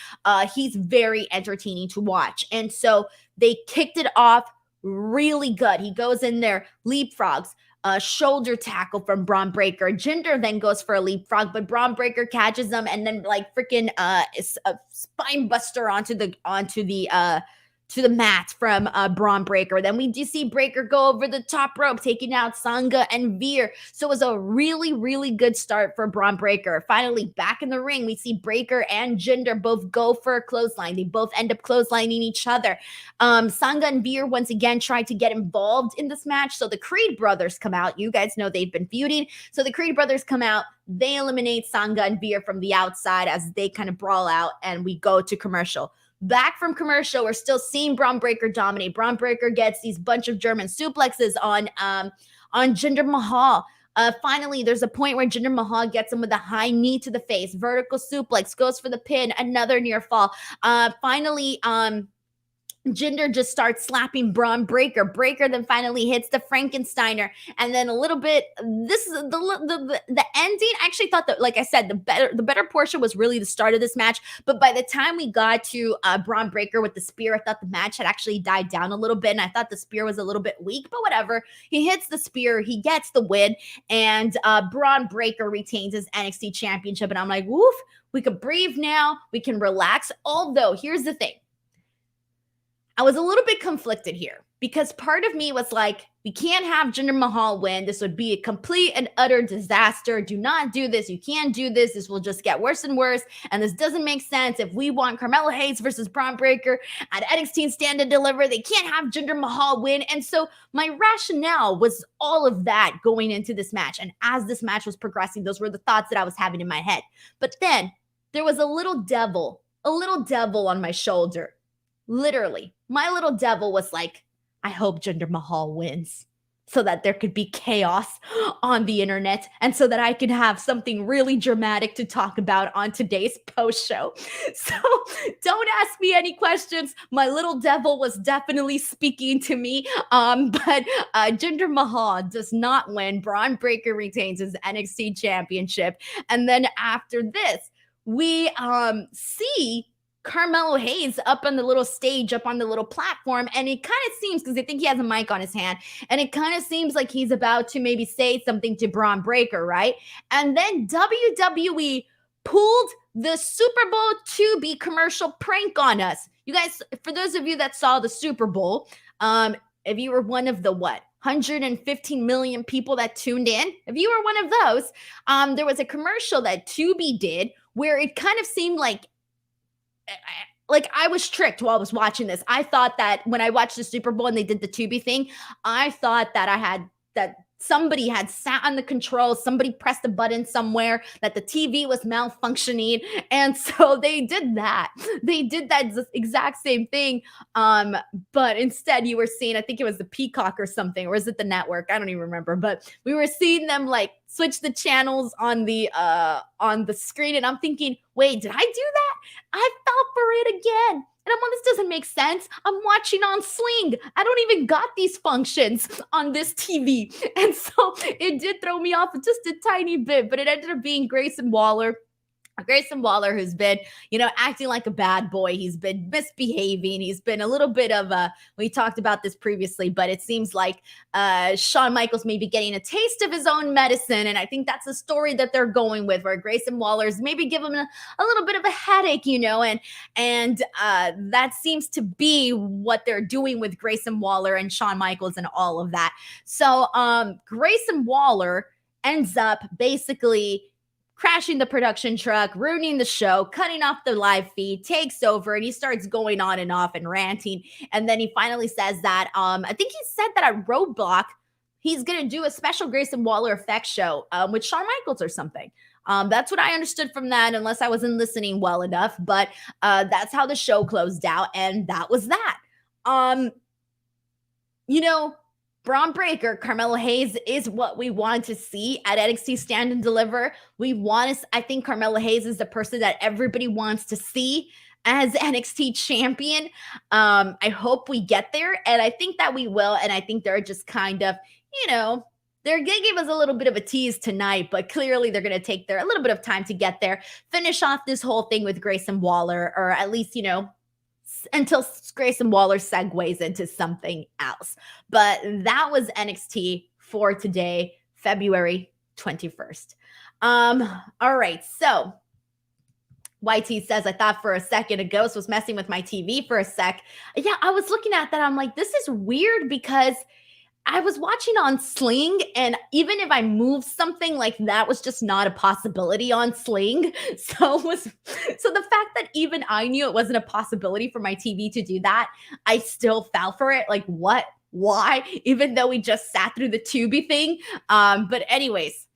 Speaker 2: he's very entertaining to watch. And so they kicked it off really good. He goes in there, leapfrogs, shoulder tackle from Bron Breakker. Jinder then goes for a leapfrog, but Bron Breakker catches him and then like freaking a spine buster onto the mat from Bron Breakker. Then we do see Breakker go over the top rope, taking out Sangha and Veer. So it was a really, really good start for Bron Breakker. Finally, back in the ring, we see Breakker and Jinder both go for a clothesline. They both end up clotheslining each other. Sangha and Veer once again tried to get involved in this match. So the Creed brothers come out. You guys know they've been feuding. So the Creed brothers come out. They eliminate Sangha and Veer from the outside as they kind of brawl out, and we go to commercial. Back from commercial, we're still seeing Bron Breakker dominate. Bron Breakker gets these bunch of German suplexes on Jinder Mahal. Finally, there's a point where Jinder Mahal gets him with a high knee to the face. Vertical suplex, goes for the pin, another near fall. Finally, Jinder just starts slapping Bron Breakker. Breakker then finally hits the Frankensteiner, and then a little bit. This is the ending. I actually thought that, like I said, the better portion was really the start of this match. But by the time we got to Bron Breakker with the spear, I thought the match had actually died down a little bit, and I thought the spear was a little bit weak. But whatever, he hits the spear, he gets the win, and Bron Breakker retains his NXT Championship. And I'm like, woof, we could breathe now, we can relax. Although here's the thing. I was a little bit conflicted here because part of me was like, we can't have Jinder Mahal win. This would be a complete and utter disaster. Do not do this. You can't do this. This will just get worse and worse. And this doesn't make sense. If we want Carmelo Hayes versus Bron Breakker at NXT Stand and Deliver, they can't have Jinder Mahal win. And so my rationale was all of that going into this match. And as this match was progressing, those were the thoughts that I was having in my head. But then there was a little devil on my shoulder. Literally, my little devil was like, I hope Jinder Mahal wins so that there could be chaos on the internet and so that I could have something really dramatic to talk about on today's post show. So don't ask me any questions. My little devil was definitely speaking to me. But Jinder Mahal does not win. Bron Breakker retains his NXT Championship. And then after this, we see Carmelo Hayes up on the little stage, up on the little platform, and it kind of seems, because I think he has a mic on his hand, and it kind of seems like he's about to maybe say something to Bron Breakker, right? And then WWE pulled the Super Bowl to-be commercial prank on us. You guys, for those of you that saw the Super Bowl, if you were one of the 115 million people that tuned in, if you were one of those, there was a commercial that Tubi did where it kind of seemed like I was tricked while I was watching this. I thought that when I watched the Super Bowl and they did the Tubi thing, I thought that somebody had sat on the controls, somebody pressed a button somewhere, that the TV was malfunctioning. And so they did that. They did that exact same thing. But instead you were seeing, I think it was the Peacock or something, or is it the network? I don't even remember, but we were seeing them like switch the channels on the screen. And I'm thinking, wait, did I do that? I fell for it again. And I'm like, this doesn't make sense. I'm watching on Sling. I don't even got these functions on this TV. And so it did throw me off just a tiny bit, but it ended up being Grayson Waller, who's been, acting like a bad boy. He's been misbehaving. He's been a little bit of we talked about this previously, but it seems like Shawn Michaels may be getting a taste of his own medicine. And I think that's the story that they're going with, where Grayson Waller's maybe give him a little bit of a headache, and that seems to be what they're doing with Grayson Waller and Shawn Michaels and all of that. So Grayson Waller ends up basically crashing the production truck, ruining the show, cutting off the live feed, takes over, and he starts going on and off and ranting. And then he finally says that, I think he said that at Roadblock, he's going to do a special Grayson Waller effect show with Shawn Michaels or something. That's what I understood from that, unless I wasn't listening well enough. But that's how the show closed out, and that was that. Bron Breakker, Carmelo Hayes is what we want to see at NXT Stand and Deliver. I think Carmelo Hayes is the person that everybody wants to see as NXT champion. I hope we get there, and I think that we will. And I think they're just kind of, they're going to give us a little bit of a tease tonight, but clearly they're going to take a little bit of time to get there, finish off this whole thing with Grayson Waller, or at least, until Grayson Waller segues into something else. But that was NXT for today, February 21st. All right. So YT says, I thought for a second a ghost was messing with my TV for a sec. Yeah, I was looking at that. I'm like, this is weird, because I was watching on Sling, and even if I moved something, like, that was just not a possibility on Sling. So the fact that even I knew it wasn't a possibility for my TV to do that, I still fell for it. Like, what? Why? Even though we just sat through the Tubi thing. But anyways,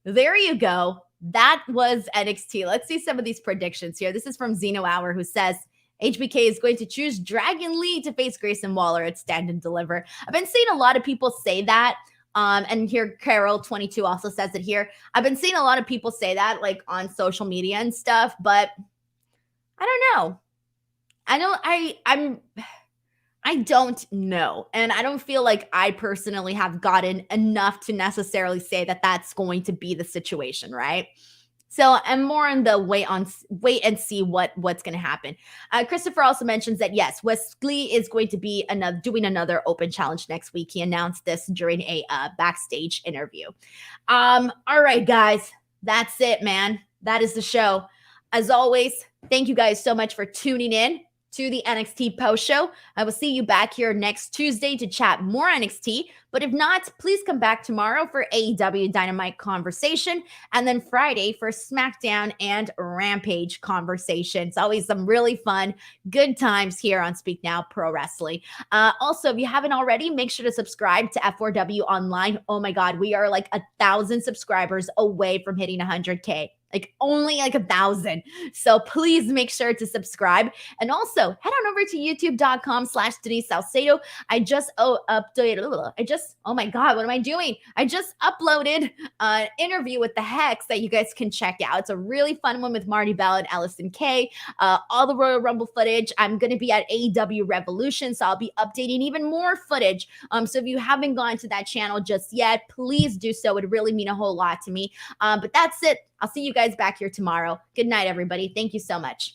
Speaker 2: there you go. That was NXT. Let's see some of these predictions here. This is from Zeno Hour, who says, HBK is going to choose Dragon Lee to face Grayson Waller at Stand and Deliver. I've been seeing a lot of people say that. And here Carol22 also says it here. I've been seeing a lot of people say that, like, on social media and stuff, but I don't know. I don't know. And I don't feel like I personally have gotten enough to necessarily say that that's going to be the situation, right? So I'm more on the wait and see what's going to happen. Christopher also mentions that, yes, Wesley is going to be doing another open challenge next week. He announced this during a backstage interview. All right, guys, that's it, man. That is the show. As always, thank you guys so much for tuning in to the NXT post show. I will see you back here next Tuesday to chat more NXT. But if not, please come back tomorrow for AEW Dynamite conversation, and then Friday for Smackdown and Rampage conversation. It's always some really fun, good times here on Speak Now Pro Wrestling. Also, if you haven't already, make sure to subscribe to F4W Online. Oh my God, we are like 1,000 subscribers away from hitting 100K. Like, only like 1,000. So please make sure to subscribe. And also head on over to youtube.com/Denise Salcedo. I just oh my God, what am I doing? I just uploaded an interview with the Hex that you guys can check out. It's a really fun one with Marty Bell and Allison Kay. All the Royal Rumble footage. I'm going to be at AEW Revolution, so I'll be updating even more footage. So if you haven't gone to that channel just yet, please do so. It would really mean a whole lot to me. But that's it. I'll see you guys back here tomorrow. Good night, everybody. Thank you so much.